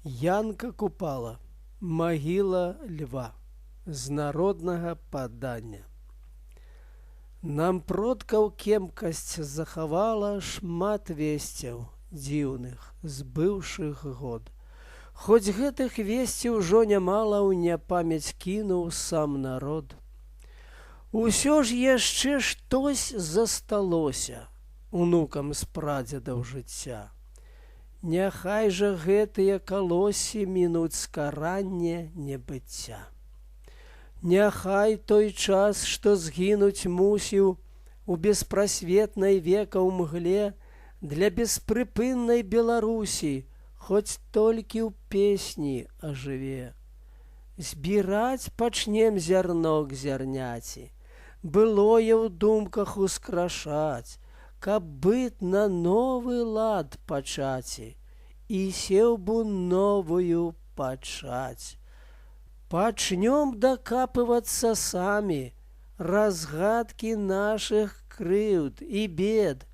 Янка Купала. Магіла льва. З народнага падання. Нам продкаў кемкасць захавала шмат весцяў дзіўных з быўшых год. Хоць гэтых весці ўжо нямала ў няпамяць кінуў сам народ. Усё ж яшчэ штось засталося унукам з прадзедаў жыцця. Няхай жа гэтыя калосі мінуць скаранне небыцця. Няхай той час, што згінуць мусіў у беспрасветнай векаў мгле для беспрыпыннай Беларусі, хоць толькі ў песні ажыве. Збіраць пачнем зярно к зярняці, былое ў думках ускрашаць, каб быт на новы лад пачаці і сеўбу новую пачаць. Пачнём дакапывацца самі разгадкі нашых крыўд і бед,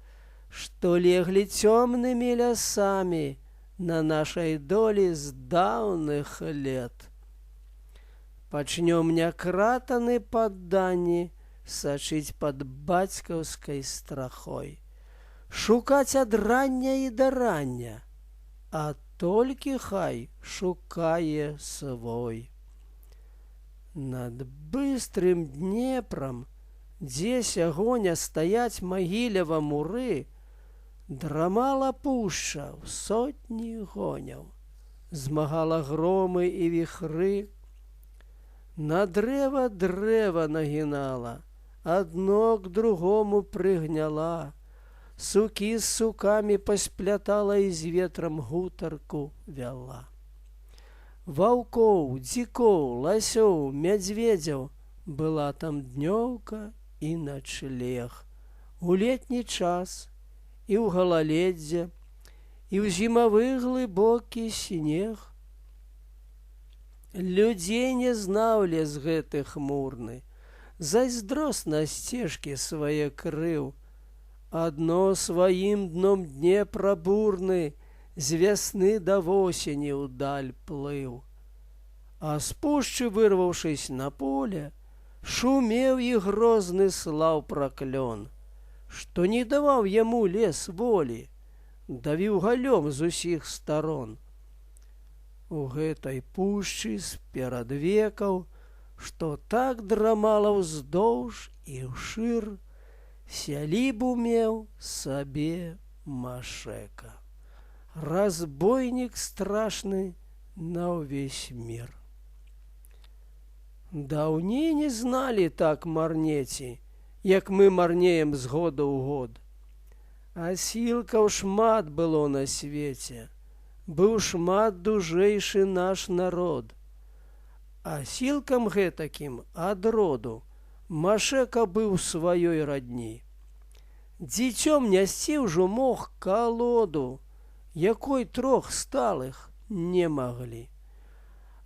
што леглі цёмнымі лясамі на нашай долі з даўных лет. Пачнём някратаны падданні сачыць пад бацькаўскай страхой, шукаць ад рання і да рання, а толькі хай шукае свой. Над быстрым Днепром, дзе сягоня стаяць магілева муры, драмала пушча ў сотні гоняў, змагала громы і віхры. На дрэва дрэва нагінала, адно к другому прыгняла, сукі з сукамі пасплятала і з ветрам гутарку вяла. Ваўкоў, дзікоў, ласёў, мядзведзяў была там днёўка і начлег. У летні час і ў галаледдзе, і ў зімавы глыбокі снег. Людзей не знаў лес гэты хмурны, зайздросна сцежкі свае крыў. Адно сваім дном Днепра бурны з вясны да восені ўдаль плыў. А з пушчы, вырваўшись на поле, шумеў і грозны слаў праклён, што не даваў яму лес волі, давіў галём з усіх старон. У гэтай пушчы з-перад векаў, што так драмала ўздоўж і ўшыр, сялібу меў сабе Машэка, разбойнік страшны на ўвесь мір. Даўней не зналі так марнеці, як мы марнеем з года ў год. Асілкаў шмат было на свеце, быў шмат дужэйшы наш народ. Асілкам гэтакім ад роду Машэка быў сваёй радні. Дзіцём нясці ўжо мог калоду, якой трох сталых не маглі.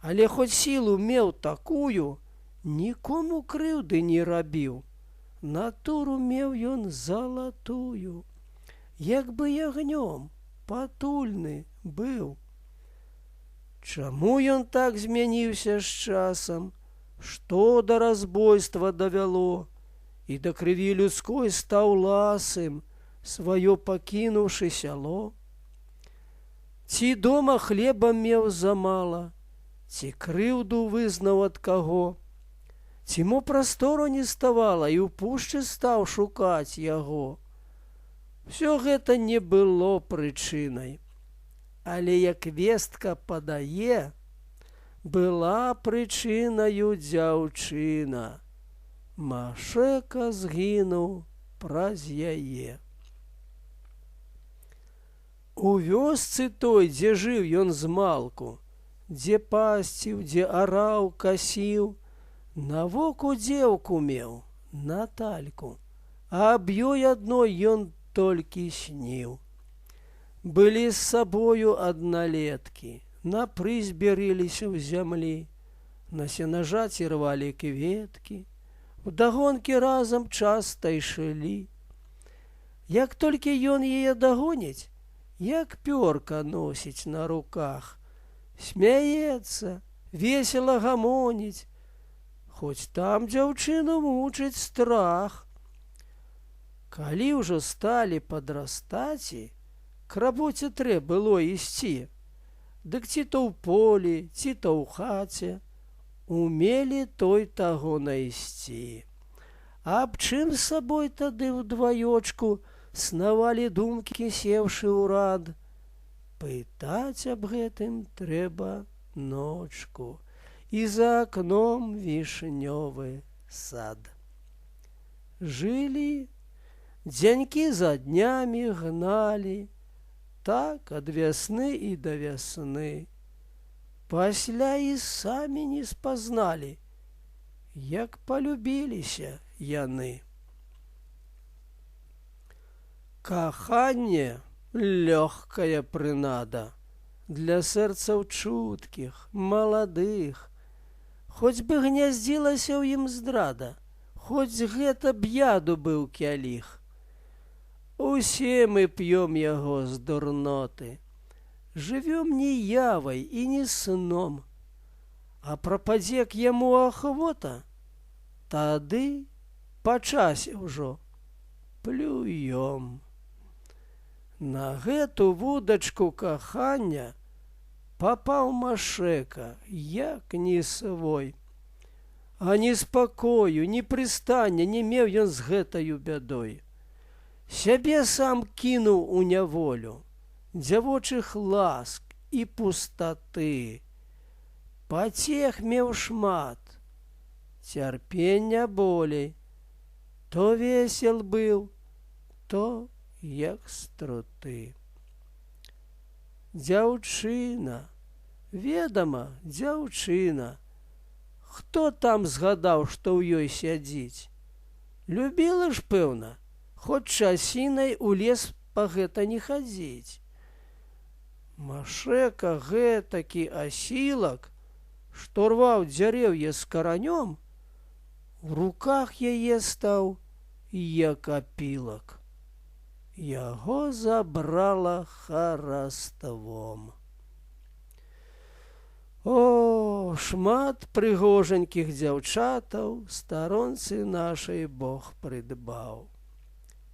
Але хоць сілу меў такую, нікому крыўды не рабіў. Натуру меў ён залатую, як бы ягнём патульны быў. Чаму ён так змяніўся з часам, што да разбойства давяло, і да крыві людской стаў ласым, сваё пакінуўшы сяло? Ці дома хлеба меў замала, ці крыўду вызнаў ад каго, ці мо прастору не ставала і ў пушчы стаў шукаць яго. Всё гэта не было прычынай, але як вестка падае, была прычынаю дзяўчына. Машэка згінуў праз яе. У вёсцы той, дзе жыў ён змалку, дзе пасціў, дзе араў, касіў, навоку дзеўку меў, Натальку, а аб ёй адной ён толькі сніў. Былі з сабою адналеткі, на прызбе рыліся ў зямлі, на сенажаці рвалі кветкі, удагонкі разам часта ішлі. Як толькі ён яе дагоніць, як пёрка носіць на руках, смяецца, весела гамоніць, хоць там дзяўчыну мучыць страх. Калі ўжо сталі падрастаць, к рабоце трэ было ісці, дык ці то ў полі, ці то ў хаце, умелі той таго найсці. Аб чым з сабой тады ўдваёчку снавалі думкі, сеўшы ў рад? Пытаць аб гэтым трэба ночку, і за акном вішнёвы сад. Жылі, дзянькі за днямі гналі, так ад вясны і да вясны. Пасля і самі не спазналі, як палюбіліся яны. Каханне — лёгкая прынада для сэрцаў чуткіх, маладых. Хоць бы гняздзілася ў ім здрада, хоць гэта б яду быў кяліх. Усе мы п'ём яго з дурноты, жывём не явай і не сном. А прападзе к яму ахвота, тады па часе ўжо плюём. На гэту вудачку кахання папаў Машэка, як не свой. А ні спакою, ні прыстання не меў ён з гэтаю бядой. Сябе сам кінуў у няволю, дзявочых ласк і пустаты. Пацех меў шмат, цярпення болей. То весел быў, то як струты. Дзяўчына, ведама, дзяўчына. Хто там згадаў, што ў ёй сядзіць? Любіла ж, пэўна, хоць часінай у лес па гэта не хадзіць. Машэка гэтакі асілак, што рваў дзярэўе з каранём, у руках яе стаў як апілак. Яго забрала хараством. О, шмат прыгожанькіх дзяўчатаў старонцы нашай Бог прыдбаў.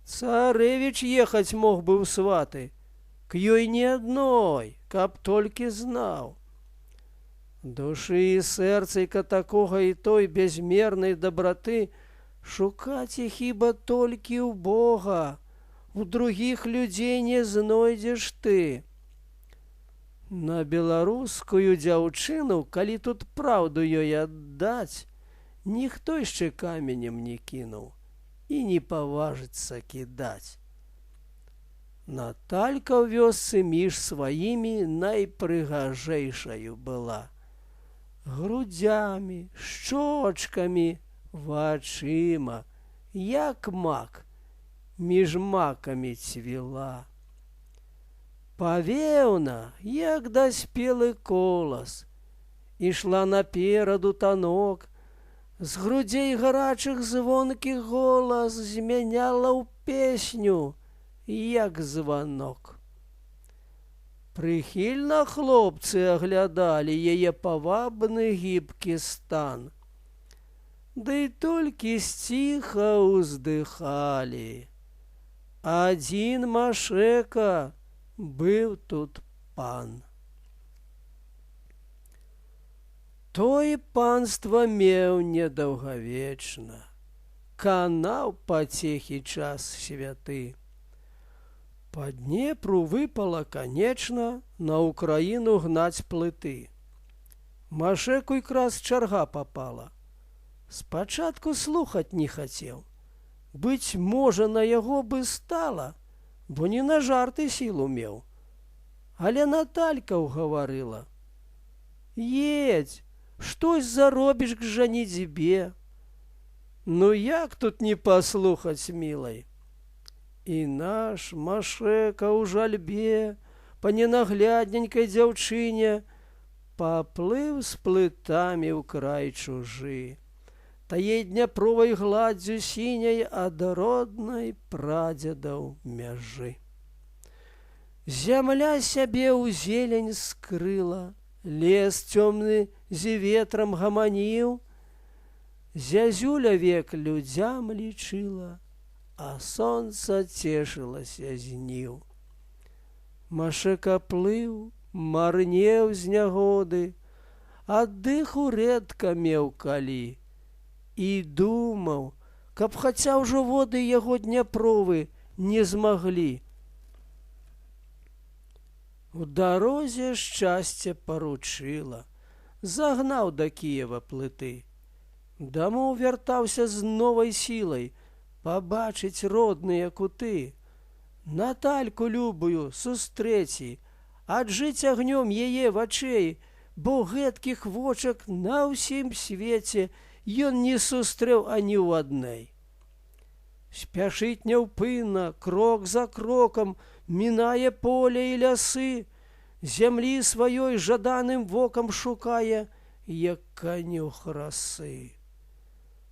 Царэвіч ехаць мог бы ў сваты, к ёй не адной, каб толькі знаў. Душы і сэрцайка такога і той безмернай дабраты шукаць і хіба толькі ў Бога, у другіх людзей не знойдзеш ты. На беларускую дзяўчыну, калі тут праўду ёй аддаць, ніхто яшчэ каменем не кінуў і не паважыцца кідаць. Наталька ў вёсцы між сваімі найпрыгажэйшаю была. Грудзямі, шчочкамі, вачыма, як мак, між макамі цвіла. Павеўна, як даспелы колас, ішла напераду танок, з грудзей гарачых звонкі голас змяняла ў песню, як званок. Прыхільна хлопцы аглядалі яе павабны гібкі стан, ды толькі сціха ўздыхалі. Адзін Машэка быў тут пан. Той панства меў недаўгавечна, канаў пацехі час святы. Па Днепру выпала, канечна, на Украіну гнаць плыты. Машэку якраз чарга папала. Спачатку слухаць не хацеў. Быць можа, на яго бы стала, бо не на жарты сілу меў. Але Наталька ўгаварыла: «Едзь, штось заробіш к жаніцьбе». Ну як тут не паслухаць, мілай? І наш Машэка ў жальбе па ненаглядненькай дзяўчыне паплыў з плытамі ў край чужы, тае дняпровай гладдзю сіняй ад роднай прадзедаў мяжы. Зямля сябе ў зелень скрыла, Лес цёмны з ветрам гаманіў, зязюля век людзям лічыла, а сонца цешылася з ніў. Машэка плыў, марнеў з нягоды, аддыху рэдка меў калі, і думаў, каб хаця ўжо воды яго Дняпровы не змаглі. У дарозе шчасце паручыла, загнаў да Кіева плыты. Дамоў вяртаўся з новай сілай, пабачыць родныя куты. Натальку любую сустрэці, аджыць агнём яе вачэй, бо гэткіх вочак на ўсім свеце ён не сустрэў ані ў аднай. Спяшыць няўпынна, крок за крокам, мінае поле і лясы, зямлі сваёй жаданым вокам шукае, як канюх расы.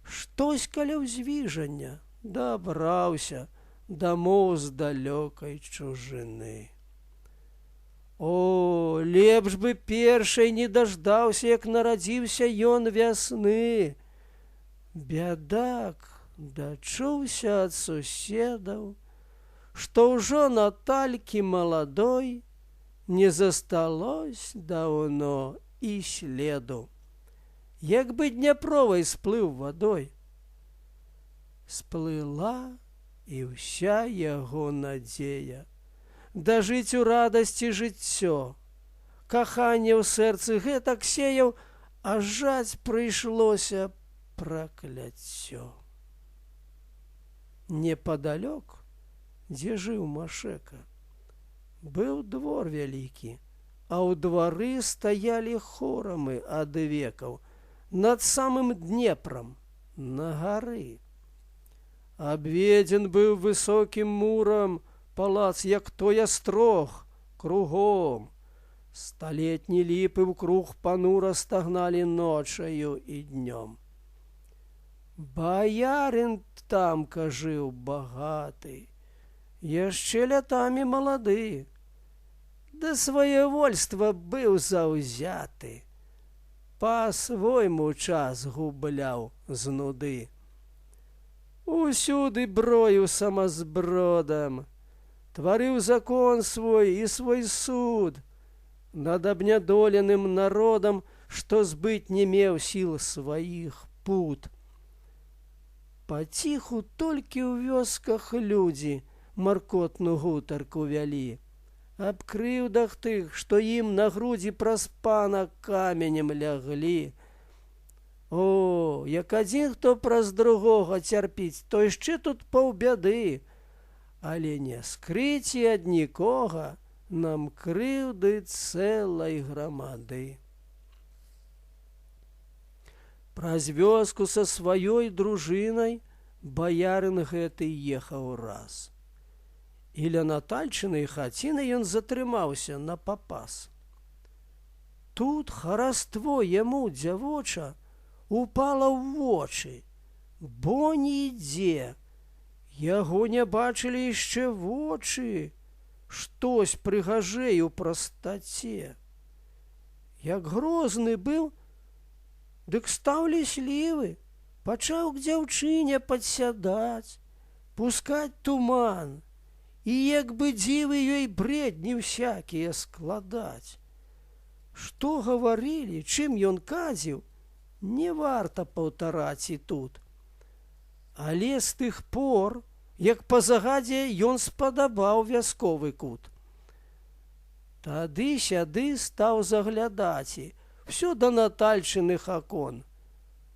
Штось каля ўзвіжання дабраўся дамоў з далёкай чужыны. О, лепш бы першай не даждаўся, як нарадзіўся ён вясны. Бядак дачуўся ад суседаў, што ўжо Наталькі маладой не засталось даўно і следу, як бы Дняпровай сплыў вадой. Сплыла і ўся яго надзея дажыць у радасці жыццё. Каханне ў сэрцы гэтак сеяў, а жаць прыйшлося пракляццё. Непадалёк, дзе жыў Машэка, быў двор вялікі, а ў двары стаялі хорамы ад векаў над самым Днепром на гары. Абведзен быў высокім мурам палац, як той астрог, кругом. Сталетні ліпы ўкруг панура стагналі ночаю і днём. Баярын тамка жыў багаты, яшчэ лятамі малады, да сваявольства быў заўзяты, па-свойму час губляў з нуды. Усюды брою самазбродам, тварыў закон свой і свой суд над абнядоленым народам, што збыць не меў сіл сваіх пут. Паціху толькі ў вёсках людзі маркотну гутарку вялі аб крыўдах тых, што ім на грудзі праз пана каменем ляглі. О, як адзін хто праз другога цярпіць, то яшчэ тут паўбяды, але не скрыць і ад нікога нам крыўды цэлай грамады. Праз вёску са сваёй дружынай баярын гэты ехаў раз. І ля Натальчынай хаціны ён затрымаўся на папас. Тут хараство яму дзявоча упала ў вочы, бо нідзе. Яго не бачылі яшчэ вочы, штось прыгажэй у прастаце. Як грозны быў, дык стаў ліслівы, пачаў к дзяўчыне падсядаць, пускаць туман, і як бы дзівы ёй бредні всякія складаць. Што гаварылі, чым ён казіў, не варта паўтараць і тут. Але з тых пор, як па загадзе ён спадабаў вясковы кут. Тады-сяды стаў заглядаць, всё да Натальчыных акон.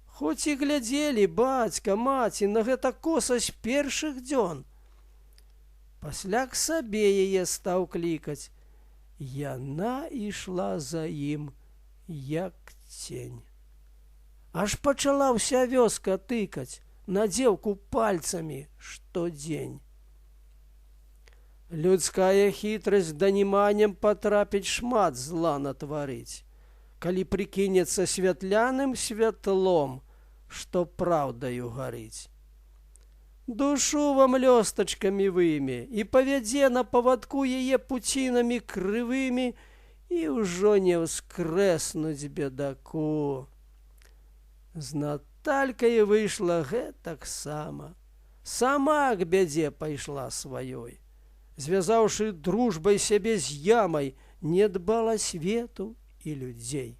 Хоць і глядзелі бацька, маці на гэта коса з першых дзён. Пасля к сабе яе стаў клікаць. Яна ішла за ім, як цень. Аж пачала ўся вёска тыкаць на дзеўку пальцамі штодзень. Людская хітрасць даніманнем патрапіць шмат зла натварыць, калі прыкінецца святляным святлом, што праўдаю гарыць. Душу вам лёстачкамі выме і павядзе на павадку яе пуцінамі крывымі і ўжо не ўскрэснуць бедаку. З Наталькай выйшла гэтаксама. Сама к бядзе пайшла сваёй. Звязаўшы дружбай сябе з ямай, не дбала свету і людзей.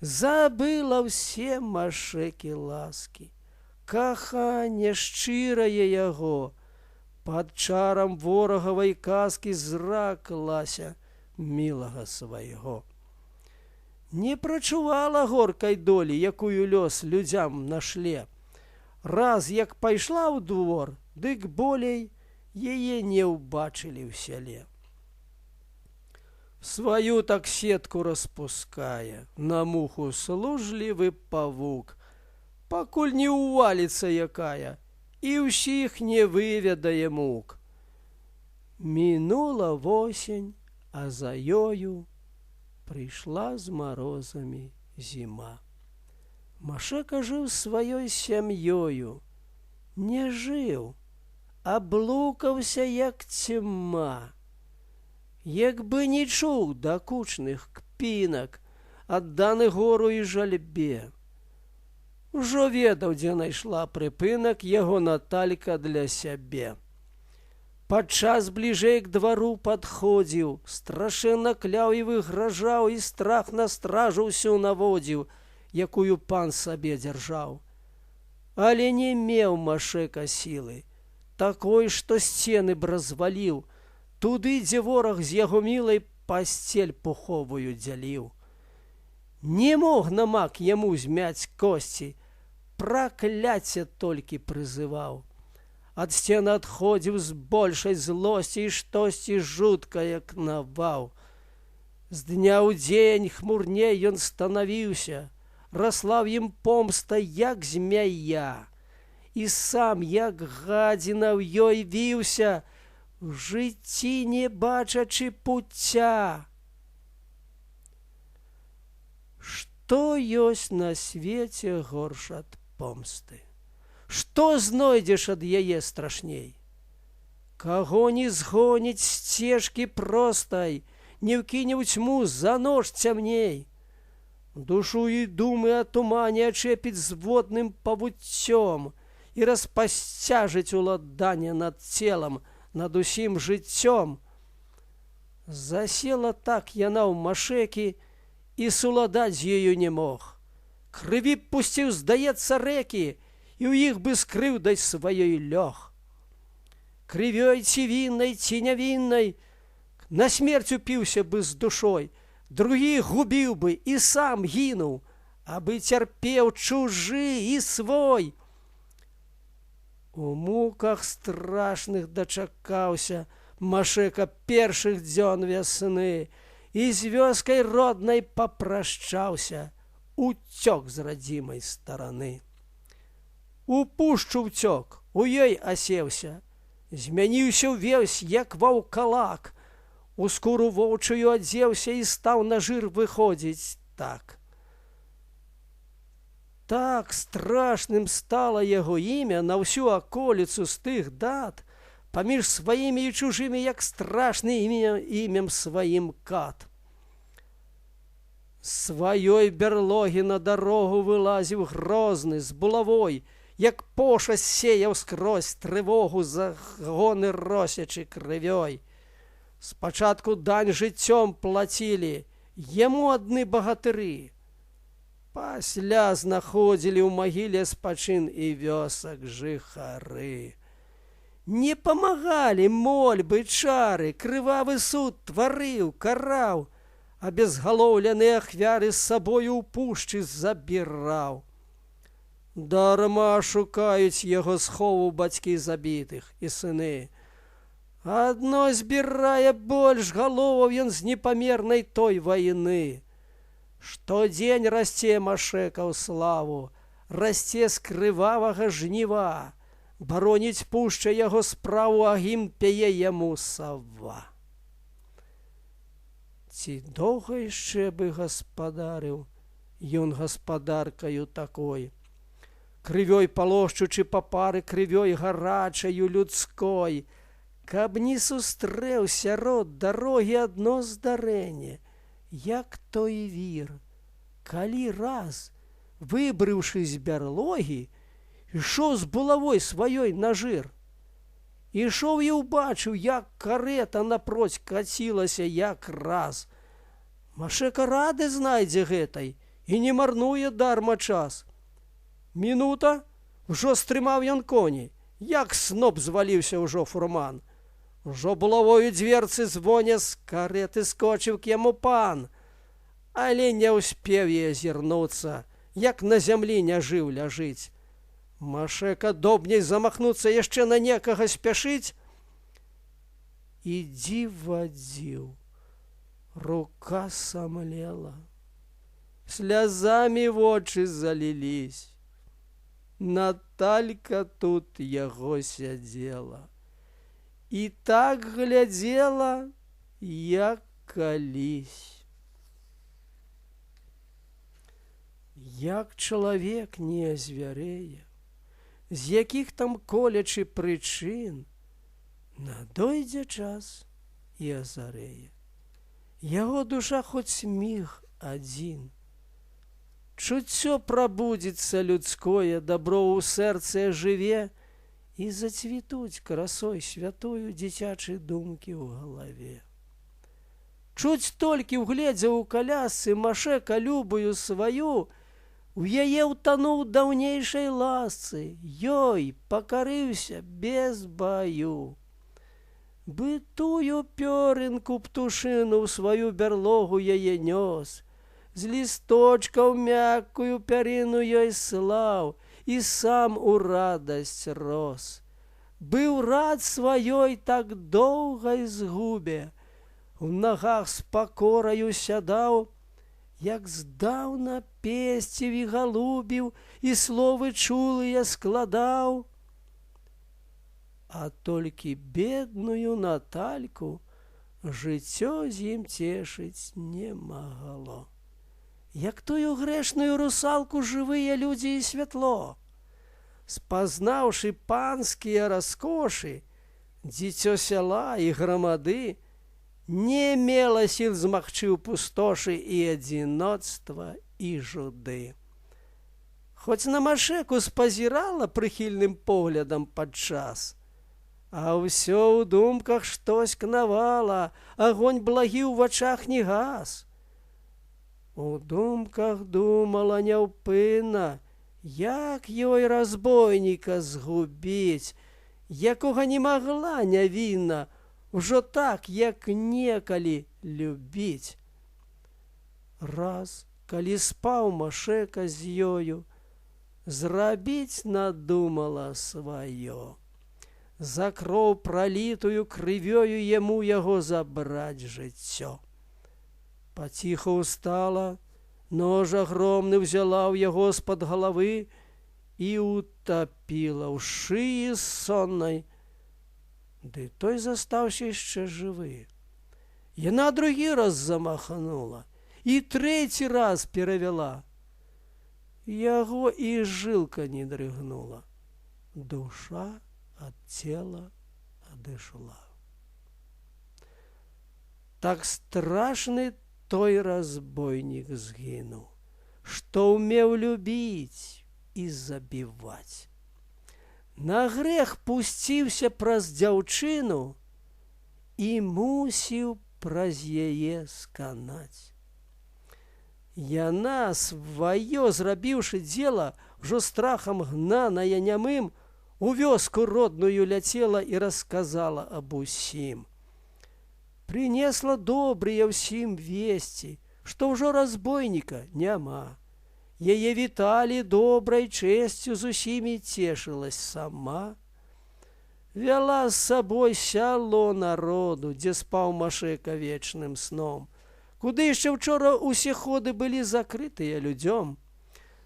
Забыла ўсе Машэкі ласкі, каханне шчырае яго, пад чарам ворагавай казкі зраклася мілага свайго. Не прачувала горкай долі, якую лёс людзям нашле. Раз як пайшла ў двор, дык болей яе не ўбачылі ў сяле. Сваю так сетку распускае, на муху служлівы павук, пакуль не ўваліцца якая, і ўсіх не выведае мук. Мінула восень, а за ёю прыйшла з марозамі зіма. Машэка жыў сваёй сям'ёю, не жыў, а блукаўся як цьма. Як бы не чуў дакучных кпінак, адданы гору і жальбе. Ужо ведаў, дзе найшла прыпынак яго Наталька для сябе. Падчас бліжэй к двару падходзіў, страшэнна кляў і выгражаў, і страх на стражу ўсю наводзіў, якую пан сабе дзяржаў. Але не меў Машэка сілы, такой, што сцены б разваліў, туды, дзе вораг з яго мілай пасцель пуховую дзяліў. Не мог намак яму змяць косці, пракляцце толькі прызываў. Ад сцен адходзіў з большай злосці і штосьці жуткае кнаваў. З дня ў дзень хмурней ён станавіўся, расла в ім помста, як змяя, і сам, як гадзіна, ў ёй віўся, в жыцці не бачачы пуцця. Што ёсць на свеце горш ад помсты? Што знойдзеш ад яе страшней? Каго не згоніць сцежкі простай, не ўкіне ў цьму за нож цямней. Душу і думы о тумане ачэпіць зводным павуццём і распасцяжыць уладанне над целам, над усім жыццём. Засела так яна ў Машэкі, і суладаць з ёю не мог. Крыві б пусціў, здаецца, рэкі, і ў іх бы з крыўдай сваёй лёг. Крывёй ці віннай, ці нявіннай, на смерць упіўся бы з душой, другі губіў бы і сам гінуў, абы цярпеў чужы і свой. У муках страшных дачакаўся Машэка першых дзён вясны і з вёскай роднай папрашчаўся, уцёк з радзімай стараны. У пушчу ўцёк, у ёй асеўся, змяніўся ўвесь, як ваўкалак, у скуру воўчую адзеўся і стаў на жыр выходзіць так. Так страшным стала яго імя на ўсю аколіцу з тых дат, паміж сваімі і чужымі, як страшны імем сваім кат. З сваёй бярлогі на дарогу вылазіў грозны з булавой, як пошасть сеяў скрозь трывогу, загоны росячы крывёй. Спачатку дань жыццём плацілі яму адны багатыры, пасля знаходзілі ў магіле спачын і вёсак жыхары. Не памагалі мольбы, чары, крывавы суд тварыў, караў, а безгалоўленыя ахвяры з сабою ў пушчы забіраў. Дарма шукаюць яго схову бацькі забітых і сыны. Адно збірае больш галоваў ён з непамернай той вайны. Штодзень расце Машэка ў славу, расце з крывавага жніва, бароніць пушча яго справу, а гімн пяе яму сава. Ці доўга яшчэ бы гаспадарыў ён гаспадаркаю такой, крывёй палошчучы папары крывёй гарачаю людской, каб не сустрэў сярод дарогі адно здарэнне, як той вір, калі раз, выбрыўшы з бярлогі, ішоў з булавой сваёй на жыр. Ішоў і ўбачыў, як карета напроць кацілася як раз. Машэка рады знайдзе гэтай і не марнуе дарма час. Мінута, ўжо стрымаў ён коней, як сноп зваліўся ўжо фурман. Ужо булавою дверцы звоня, з кареты скочыў к яму пан. Але не ўспеў я азірнуцца, як на зямлі няжыў ляжыць. Машэка добней замахнуцца яшчэ на некага спяшыць. І дзіва-дзіў, рука самлела, слязамі вочы залілись. Наталька тут яго сядзела і так глядзела, як калісь. Як чалавек не азвярэе, з якіх там колячы прычын, надойдзе час і азарэе. Яго душа хоць міг адзін. Чуццё прабудзецца людское, дабро ў сэрцы жыве, і зацвітуць красой святою дзіцячай думкі ў галаве. Чуць толькі угледзеў у калясцы Машэка любую сваю, у яе ўтануў даўнейшай ласцы, ёй пакарыўся без баю. Бы тую пёрынку птушыну ў сваю бярлогу яе нёс, з лісточкаў мяккую пярыну ёй слаў і сам у радасць рос. Быў рад сваёй так доўгай згубе, у нагах з пакораю сядаў, як здаўна песціў і галубіў, і словы чулыя складаў. А толькі бедную Натальку жыццё з ім цешыць не магло. Як тую грэшную русалку жывыя людзі і святло. Спазнаўшы панскія раскошы, дзіцё сяла і грамады, не мела сіл змагчы ў пустошы і адзіноцтва і жуды. Хоць на Машэку спазірала прыхільным поглядам падчас, а ўсё ў думках штось кнавала, агонь благі ў вачах не гас. У думках думала няўпынна, як ёй разбойніка згубіць, якога не магла нявінна, ужо так, як некалі любіць. Раз, калі спаў Машэка з ёю, зрабіць надумала сваё. За кроў пралітую крывёю яму яго забраць жыццё. Паціху ўстала, нож агромны ўзяла ў яго з-пад галавы і утапіла ў шыі соннай. Ды той застаўся яшчэ жывы. Яна другі раз замахнула і трэці раз перавяла. Яго і жылка не дрыгнула. Душа ад цела адышла. Так страшны той разбойнік згінуў, што ўмеў любіць і забіваць. На грэх пусціўся праз дзяўчыну і мусіў праз яе сканаць. Яна, сваё зрабіўшы дзела, ўжо страхам гнаная нямым, у вёску родную ляцела і расказала аб усім. Прынесла добрыя ўсім весці, што ўжо разбойніка няма. Яе віталі добрай чэсцю, з усімі цешылась сама. Вяла з сабой сяло народу, дзе спаў Машэка вечным сном, куды яшчэ ўчора усе ходы былі закрытыя людзём.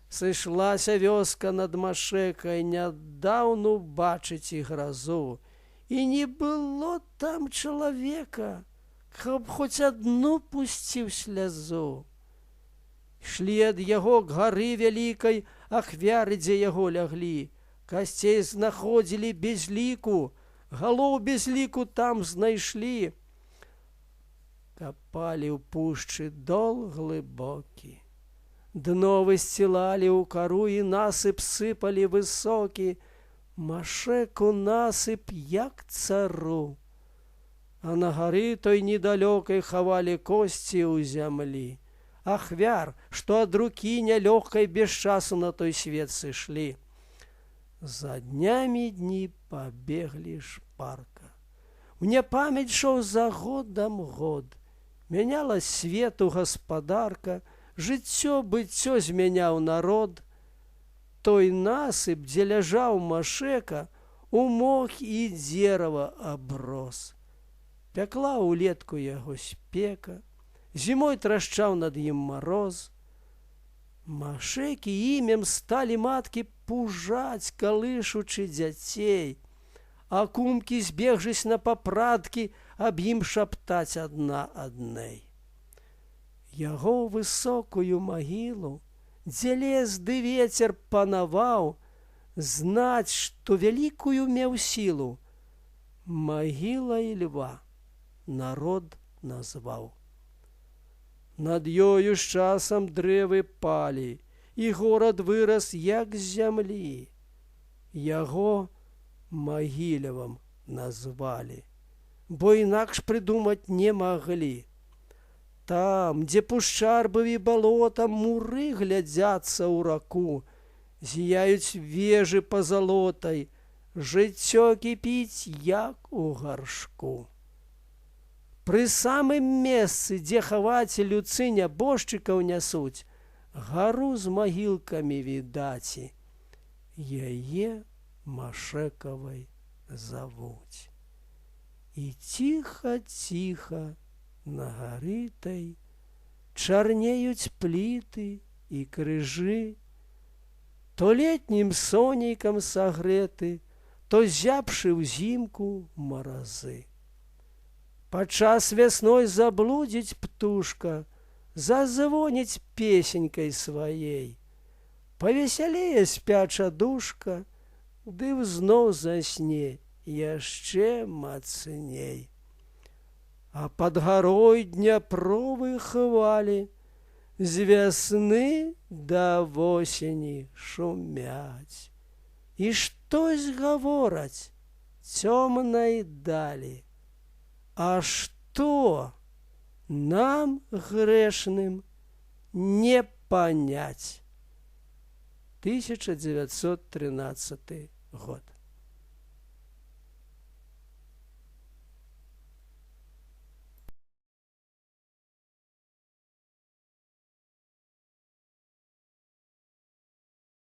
Сышлася вёска над Машэкай нядаўну бачыць і гразу, і не было там чалавека, каб хоць адну пусціў слязу. Ішлі ад яго к гары вялікай ахвяры, дзе яго ляглі, касцей знаходзілі без ліку, галоў без ліку там знайшлі. капалі ў пушчы дол глыбокі. Дно высцілалі ў кару і насып сыпалі высокі, Машэку насып як цару. А на гары той недалёкай хавалі косці ў зямлі, ахвяр, што ад рукі нялёгкай без часу на той свет сышлі. За днямі дні пабеглі шпарка. У няпамяць шоў за годам год. Мяняла свету гаспадарка, жыццё быццё змяняў народ. Той насып, дзе ляжаў Машэка, у мох і дзерава аброс. Пякла ўлетку яго спека, зімой трашчаў над ім мароз. Машэкі імем сталі маткі пужаць, калышучы дзяцей, а кумкі, збегжысь на папраткі, аб ім шаптаць адна аднай. Яго высокую магілу, дзе лес ды вецер панаваў, знаць, што вялікую меў сілу, магілай льва народ назваў. Над ёю з часам дрэвы палі, і горад вырас як з зямлі. Яго Магілевам назвалі, бо інакш прыдумаць не маглі. Там, дзе пушчарбаві балотам муры глядзяцца ў раку, зіяюць вежы пазалотай, жыццё кіпіць, як у гаршку. Пры самым месцы, дзе хаваць люцы нябожчыкаў нясуць, гару з магілкамі відаці, яе Машэкавай завуць. І ціха-ціха на гары той чарнеюць пліты і крыжы, то летнім сонейкам сагрэты, то зябшы ўзімку маразы. Падчас вясной заблудзіць птушка, зазвоніць песенькай сваей, павесялее спяча душка, ды зноў засне яшчэ мацней. А пад гарой дняпровы хвалі з вясны да восені шумяць. І штось гавораць цёмнай далі. А што нам, грэшным, не панять. 1913 год.